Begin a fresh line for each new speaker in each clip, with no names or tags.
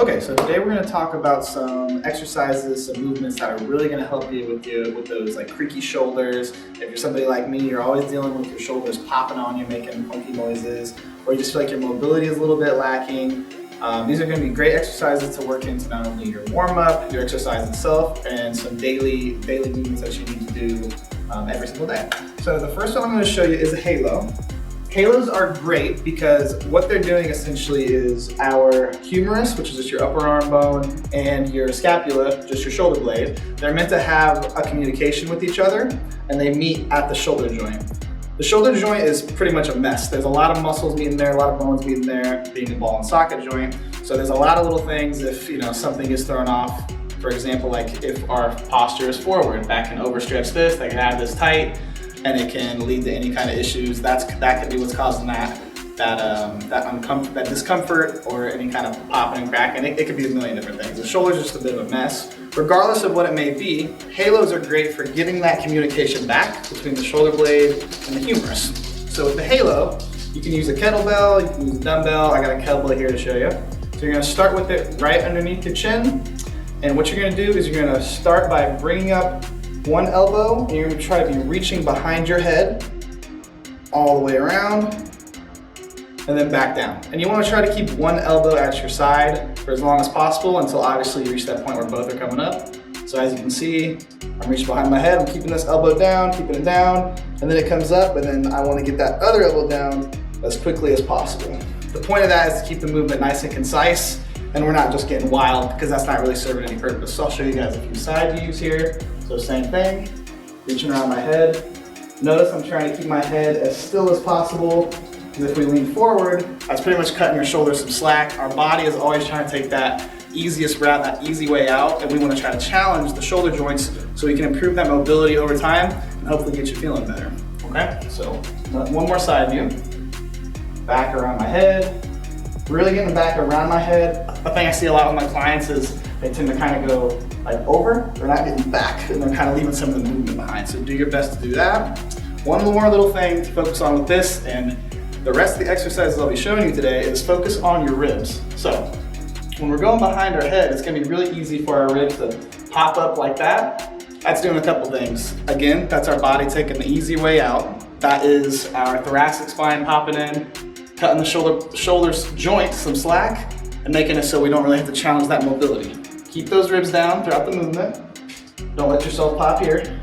Okay, so today we're going to talk about some exercises, some movements that are really going to help you with those like creaky shoulders. If you're somebody like me, you're always dealing with your shoulders popping on you, making funky noises, or you just feel like your mobility is a little bit lacking. These are going to be great exercises to work into not only your warm-up, your exercise itself, and some daily movements that you need to do every single day. So the first one I'm going to show you is a halo. Halos are great because what they're doing essentially is our humerus, which is just your upper arm bone, and your scapula, just your shoulder blade. They're meant to have a communication with each other, and they meet at the shoulder joint. The shoulder joint is pretty much a mess. There's a lot of muscles meeting there, a lot of bones meeting there, being a ball and socket joint. So there's a lot of little things if something is thrown off. For example, like if our posture is forward, that can overstretch this, that can have this tight, and it can lead to any kind of issues. That could be what's causing that discomfort or any kind of popping and cracking. It could be a million different things. The shoulder's just a bit of a mess. Regardless of what it may be, halos are great for getting that communication back between the shoulder blade and the humerus. So with the halo, you can use a kettlebell, you can use a dumbbell. I got a kettlebell here to show you. So you're gonna start with it right underneath your chin. And what you're gonna do is you're gonna start by bringing up one elbow, and you're going to try to be reaching behind your head all the way around and then back down. And you want to try to keep one elbow at your side for as long as possible until obviously you reach that point where both are coming up. So as you can see, I'm reaching behind my head, I'm keeping this elbow down, keeping it down, and then it comes up, and then I want to get that other elbow down as quickly as possible. The point of that is to keep the movement nice and concise, and we're not just getting wild because that's not really serving any purpose. So I'll show you guys a few side views here. So same thing, reaching around my head. Notice I'm trying to keep my head as still as possible, because if we lean forward, that's pretty much cutting your shoulders some slack. Our body is always trying to take that easiest route, that easy way out, and we want to try to challenge the shoulder joints so we can improve that mobility over time and hopefully get you feeling better. Okay, so one more side view. Back around my head. Really getting back around my head. The thing I see a lot with my clients is they tend to kind of go like over, they're not getting back, and they're kind of leaving some of the movement behind. So do your best to do that. One more little thing to focus on with this, and the rest of the exercises I'll be showing you today, is focus on your ribs. So when we're going behind our head, it's gonna be really easy for our ribs to pop up like that. That's doing a couple things. Again, that's our body taking the easy way out. That is our thoracic spine popping in, cutting the shoulders joint some slack, and making it so we don't really have to challenge that mobility. Keep those ribs down throughout the movement. Don't let yourself pop here.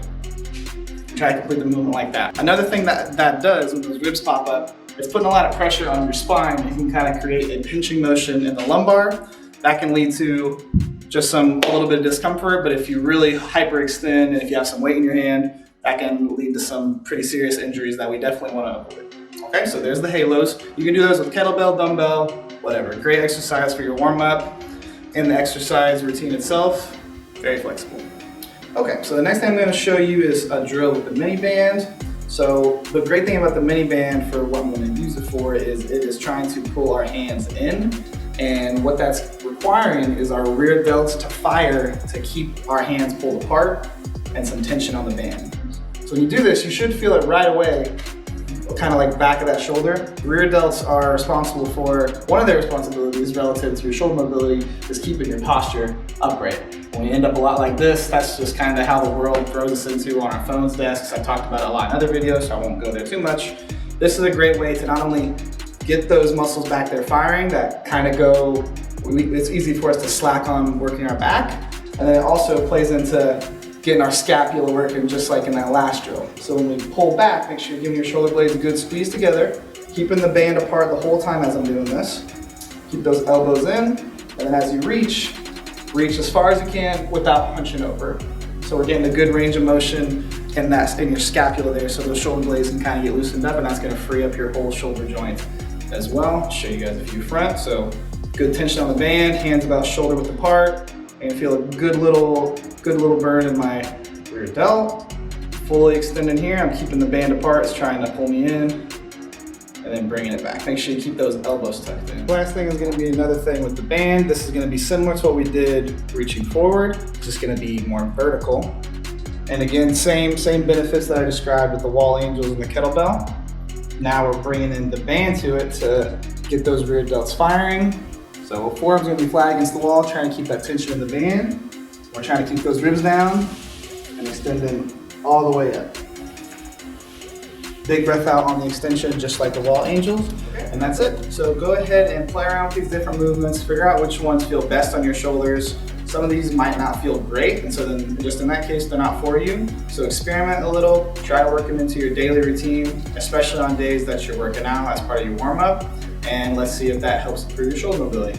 Try to complete the movement like that. Another thing that does when those ribs pop up is putting a lot of pressure on your spine. You can kind of create a pinching motion in the lumbar. That can lead to just a little bit of discomfort, but if you really hyperextend and if you have some weight in your hand, that can lead to some pretty serious injuries that we definitely want to avoid. Okay, so there's the halos. You can do those with kettlebell, dumbbell, whatever. Great exercise for your warm-up. In the exercise routine itself, very flexible. Okay, so the next thing I'm going to show you is a drill with the mini band. So the great thing about the mini band, for what I'm going to use it for, is it is trying to pull our hands in, and what that's requiring is our rear delts to fire to keep our hands pulled apart and some tension on the band. So when you do this, you should feel it right away, kind of like back of that shoulder. Rear delts are responsible for, one of their responsibilities relative to your shoulder mobility is keeping your posture upright. When you end up a lot like this, that's just kind of how the world throws us into on our phones desks. I talked about it a lot in other videos, so I won't go there too much. This is a great way to not only get those muscles back there firing that kind of go, it's easy for us to slack on working our back, and then it also plays into getting our scapula working just like in that last drill. So when we pull back, make sure you're giving your shoulder blades a good squeeze together, keeping the band apart the whole time as I'm doing this. Keep those elbows in, and then as you reach as far as you can without hunching over. So we're getting a good range of motion in your scapula there, so those shoulder blades can kind of get loosened up, and that's gonna free up your whole shoulder joint as well. I'll show you guys a few front. So good tension on the band, hands about shoulder width apart, and feel a good little burn in my rear delt. Fully extending here, I'm keeping the band apart, it's trying to pull me in, and then bringing it back. Make sure you keep those elbows tucked in. Last thing is gonna be another thing with the band. This is gonna be similar to what we did reaching forward, just gonna be more vertical. And again, same benefits that I described with the wall angels and the kettlebell. Now we're bringing in the band to it to get those rear delts firing, So forearms are gonna be flat against the wall, trying to keep that tension in the band. We're trying to keep those ribs down and extend them all the way up. Big breath out on the extension, just like the wall angels, and that's it. So go ahead and play around with these different movements, figure out which ones feel best on your shoulders. Some of these might not feel great, and so then just in that case, they're not for you. So experiment a little, try to work them into your daily routine, especially on days that you're working out as part of your warm-up, and let's see if that helps improve your shoulder mobility.